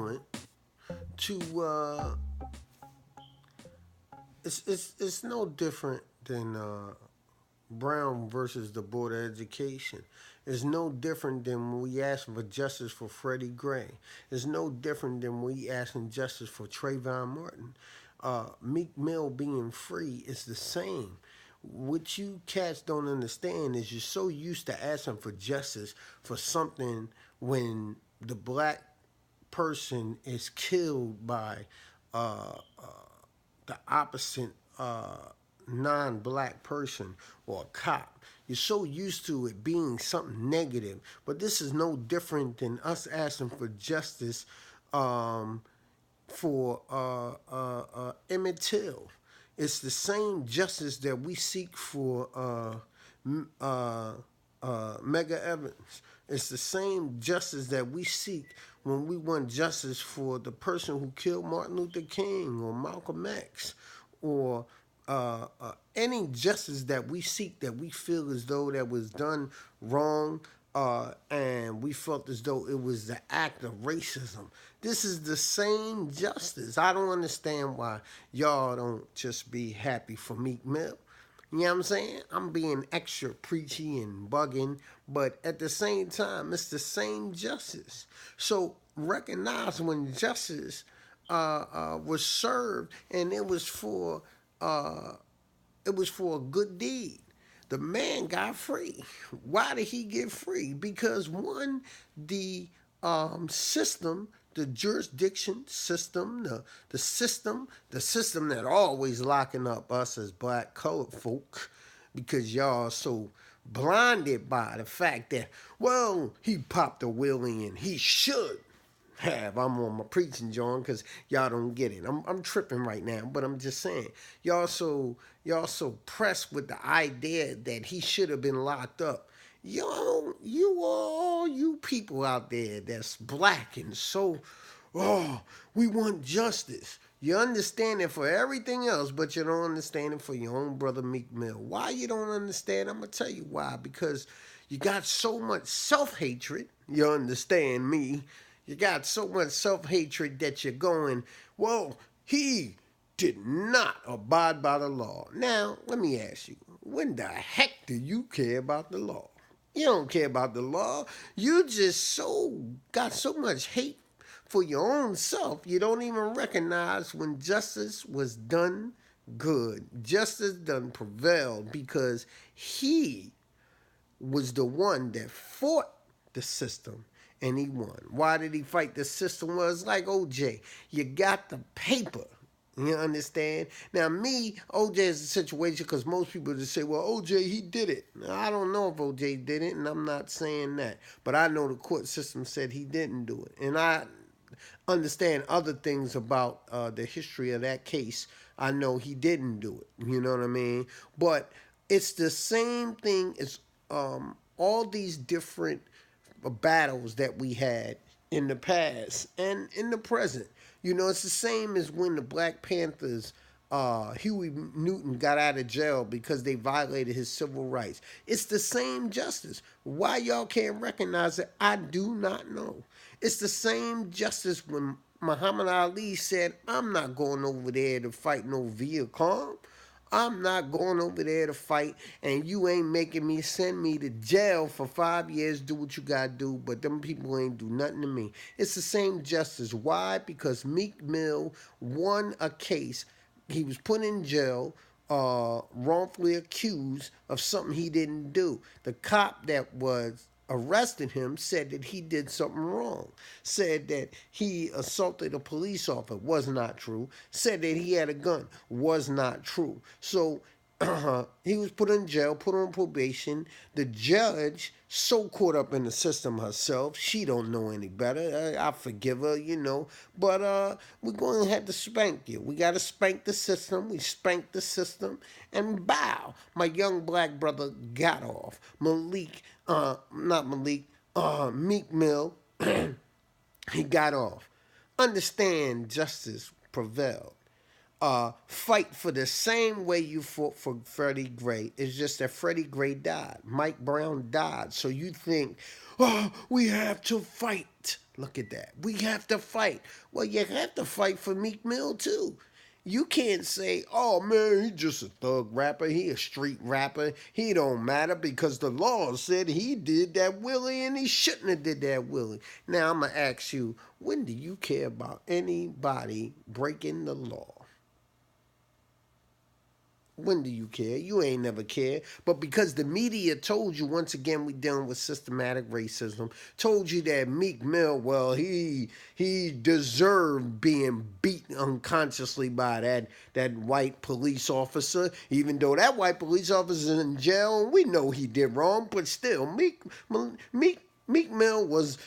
equivalent to it's no different than Brown versus the Board of Education. It's no different than when we ask for justice for Freddie Gray. It's no different than we asking justice for Trayvon Martin. Meek Mill being free is the same. What you cats don't understand is you're so used to asking for justice for something when the black person is killed by uh, the opposite non-black person or a cop. You're so used to it being something negative, but this is no different than us asking for justice um, for Emmett Till. It's the same justice that we seek for Mega Evans. It's the same justice that we seek when we want justice for the person who killed Martin Luther King or Malcolm X or any justice that we seek that we feel as though that was done wrong and we felt as though it was the act of racism. This is the same justice. I don't understand why y'all don't just be happy for Meek Mill. You know what I'm saying? I'm being extra preachy and bugging, but at the same time, it's the same justice. So recognize when justice was served, and uh, it was for a good deed. The man got free. Why did he get free? Because one, the system, the jurisdiction system, the system that always locking up us as black colored folk, because y'all so blinded by the fact that, well, he popped a wheelie and he should have. I'm on my preaching, John, because y'all don't get it. I'm tripping right now, but I'm just saying, y'all so pressed with the idea that he should have been locked up. All you people out there that's black and so, oh, we want justice. You understand it for everything else, but you don't understand it for your own brother Meek Mill. Why you don't understand? I'm gonna tell you why. Because you got so much self-hatred. You understand me? You got so much self-hatred that you're going, well, he did not abide by the law. Now, let me ask you, when the heck do you care about the law? You don't care about the law. You just got so much hate for your own self, you don't even recognize when justice was done good. Justice done prevailed because he was the one that fought the system and he won. Why did he fight the system? Well, it's like OJ. You got the paper. You understand? Now, me, OJ is a situation because most people just say, well, OJ, he did it. Now, I don't know if OJ did it, and I'm not saying that. But I know the court system said he didn't do it. And I understand other things about the history of that case. I know he didn't do it. You know what I mean? But it's the same thing as all these different battles that we had in the past and in the present. You know, it's the same as when the Black Panthers, Huey Newton got out of jail because they violated his civil rights. It's the same justice. Why y'all can't recognize it, I do not know. It's the same justice when Muhammad Ali said, I'm not going over there to fight no Viet Cong. I'm not going over there to fight, and you ain't making me send me to jail for 5 years, do what you gotta do, but them people ain't do nothing to me. It's the same justice. Why? Because Meek Mill won a case. He was put in jail, wrongfully accused of something he didn't do. The cop that was arrested him said that he did something wrong, said that he assaulted a police officer, was not true, said that he had a gun, was not true. So he was put in jail, put on probation. The judge, so caught up in the system herself, she don't know any better. I forgive her, you know. But we're going to have to spank you. We got to spank the system. We spanked the system. And bow, my young black brother got off. Not Malik, Meek Mill, he got off. Understand justice prevailed. fight for the same way you fought for Freddie Gray. It's just that Freddie Gray died. Mike Brown died. So you think, oh, we have to fight. Look at that. We have to fight. Well, you have to fight for Meek Mill too. You can't say, oh man, he just a thug rapper, he a street rapper, he don't matter because the law said he did that Willie and he shouldn't have did that Willie. Now I'm gonna ask you, when do you care about anybody breaking the law? When do you care? You ain't never cared. But because the media told you, once again, we dealing with systematic racism, told you that Meek Mill, well, he deserved being beaten unconsciously by that white police officer, even though that white police officer is in jail, and we know he did wrong, but still, Meek Mill was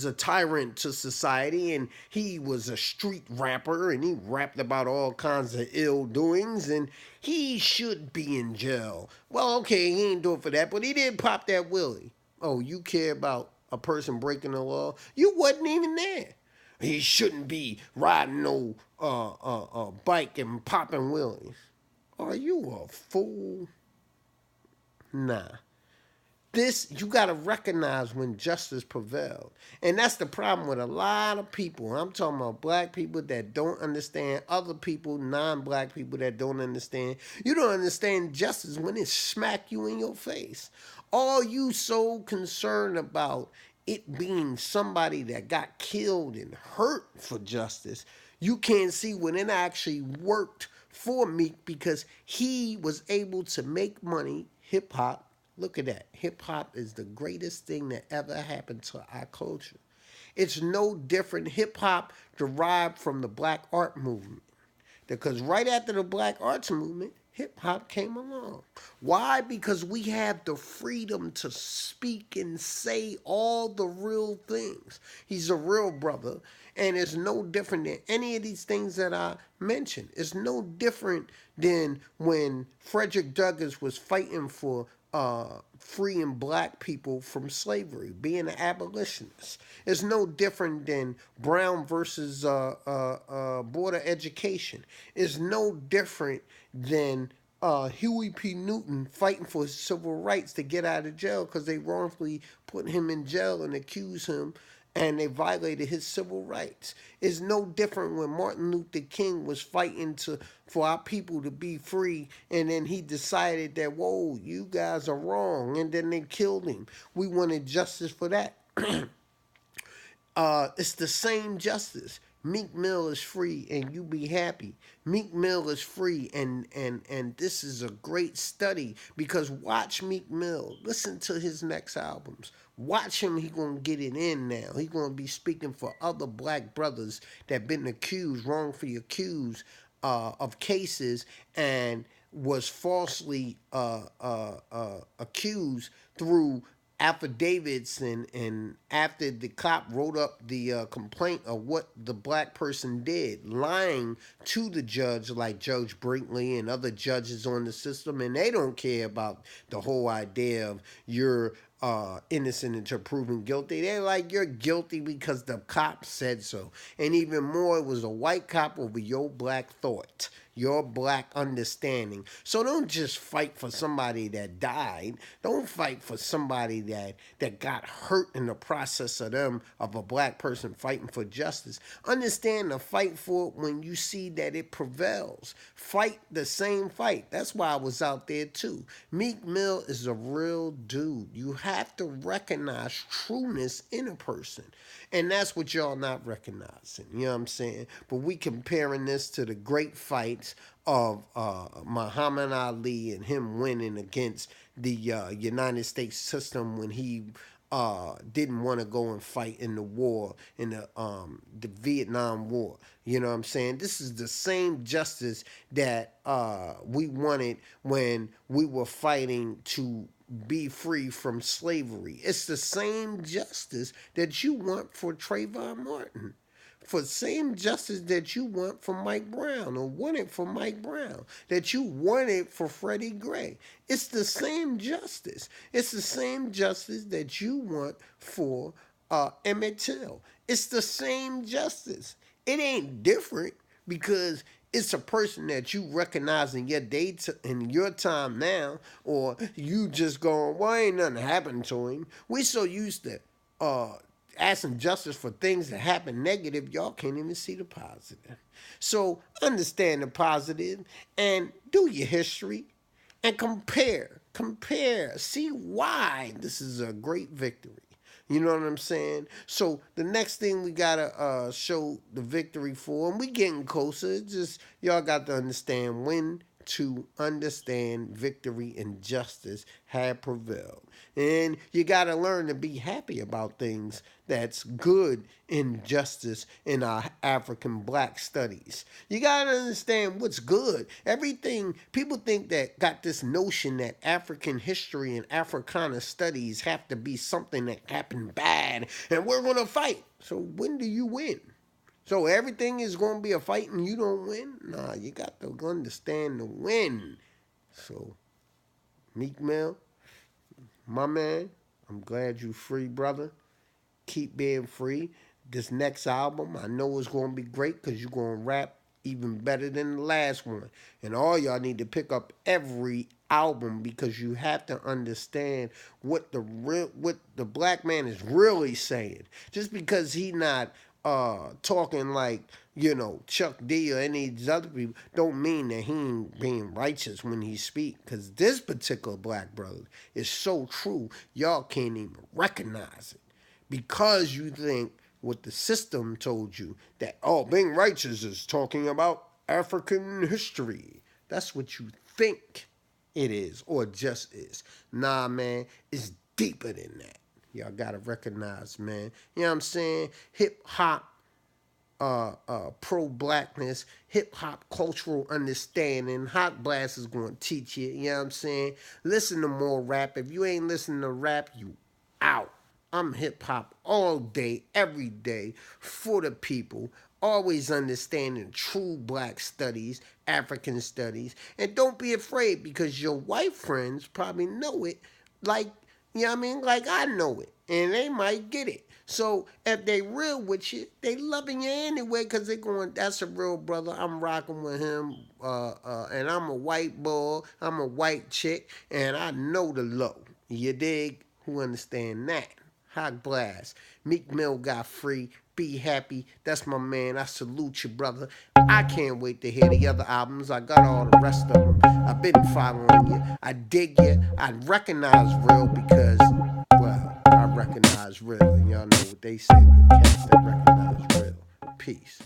a tyrant to society, and he was a street rapper, and he rapped about all kinds of ill doings, and he should be in jail. Well, okay, he ain't doing for that, but he did pop that Willie. Oh, you care about a person breaking the law? You wasn't even there. He shouldn't be riding no bike and popping Willies. Are you a fool? Nah. This, you got to recognize when justice prevailed. And that's the problem with a lot of people. I'm talking about black people that don't understand, other people, non-black people that don't understand. You don't understand justice when it smack you in your face. All you so concerned about it being somebody that got killed and hurt for justice, you can't see when it actually worked for Meek because he was able to make money, hip hop. Look at that. Hip hop is the greatest thing that ever happened to our culture. It's no different. Hip hop derived from the black art movement. Because right after the black arts movement, hip hop came along. Why? Because we have the freedom to speak and say all the real things. He's a real brother, and it's no different than any of these things that I mentioned. It's no different than when Frederick Douglass was fighting for freeing black people from slavery, being an abolitionist. It's no different than Brown versus border education. It's no different than Huey P. Newton fighting for his civil rights to get out of jail because they wrongfully put him in jail and accused him and they violated his civil rights. It's no different when Martin Luther King was fighting for our people to be free, and then he decided that, whoa, you guys are wrong, and then they killed him. We wanted justice for that. It's the same justice. Meek Mill is free and you be happy. Meek Mill is free and this is a great study because watch Meek Mill. Listen to his next albums. Watch him, he gonna get it in now. He gonna be speaking for other black brothers that been accused, wrongfully accused of cases and was falsely accused through affidavits and after the cop wrote up the complaint of what the black person did, lying to the judge like Judge Brinkley and other judges on the system, and they don't care about the whole idea of you're innocent until proven guilty. They're like, you're guilty because the cop said so. And even more, it was a white cop over your black thought, your black understanding. So don't just fight for somebody that died. Don't fight for somebody that got hurt in the process of a black person fighting for justice. Understand the fight for it when you see that it prevails. Fight the same fight. That's why I was out there too. Meek Mill is a real dude. You have to recognize trueness in a person. And that's what y'all not recognizing. You know what I'm saying? But we comparing this to the great fights of Muhammad Ali and him winning against the United States system when he didn't want to go and fight in the war, in the Vietnam War. You know what I'm saying? This is the same justice that we wanted when we were fighting to be free from slavery. It's the same justice that you want for Trayvon Martin. For the same justice that you want for Mike Brown or wanted for Mike Brown, that you wanted for Freddie Gray. It's the same justice. It's the same justice that you want for Emmett Till. It's the same justice. It ain't different because it's a person that you recognize in your in your time now, or you just going, well, ain't nothing happened to him. We so used to uh asking justice for things that happen negative, y'all can't even see the positive. So understand the positive and do your history and compare, see why this is a great victory. You know what I'm saying? So the next thing we gotta show the victory for, and we getting closer. It's just y'all got to understand when to understand victory and justice have prevailed. And you gotta learn to be happy about things that's good in justice in our African black studies. You gotta understand what's good. Everything people think that got this notion that African history and Africana studies have to be something that happened bad and we're gonna fight. So when do you win? So everything is gonna be a fight and you don't win? Nah, you got to understand the win. So Meek Mill, my man, I'm glad you free, brother. Keep being free. This next album, I know it's going to be great because you're going to rap even better than the last one. And all y'all need to pick up every album because you have to understand what the black man is really saying. Just because he not talking like, Chuck D or any of these other people don't mean that he ain't being righteous when he speak. Because this particular black brother is so true, y'all can't even recognize it because you think what the system told you that, oh, being righteous is talking about African history. That's what you think it is or just is. Nah, man, it's deeper than that. Y'all gotta recognize, man. You know what I'm saying? Hip hop, pro blackness, hip hop cultural understanding. Hot Blast is gonna teach you. You know what I'm saying? Listen to more rap. If you ain't listening to rap, you out. I'm hip hop all day, every day, for the people. Always understanding true black studies, African studies. And don't be afraid because your white friends probably know it like, you know what I mean? Like I know it. And they might get it. So if they real with you, they loving you anyway because they going, that's a real brother. I'm rocking with him. And I'm a white boy. I'm a white chick. And I know the low. You dig? Who understand that? Hot Blast. Meek Mill got free. Be happy. That's my man. I salute you, brother. I can't wait to hear the other albums. I got all the rest of them. I've been following you. I dig you. I recognize real because, well, I recognize real. And y'all know what they say with cats that recognize real. Peace.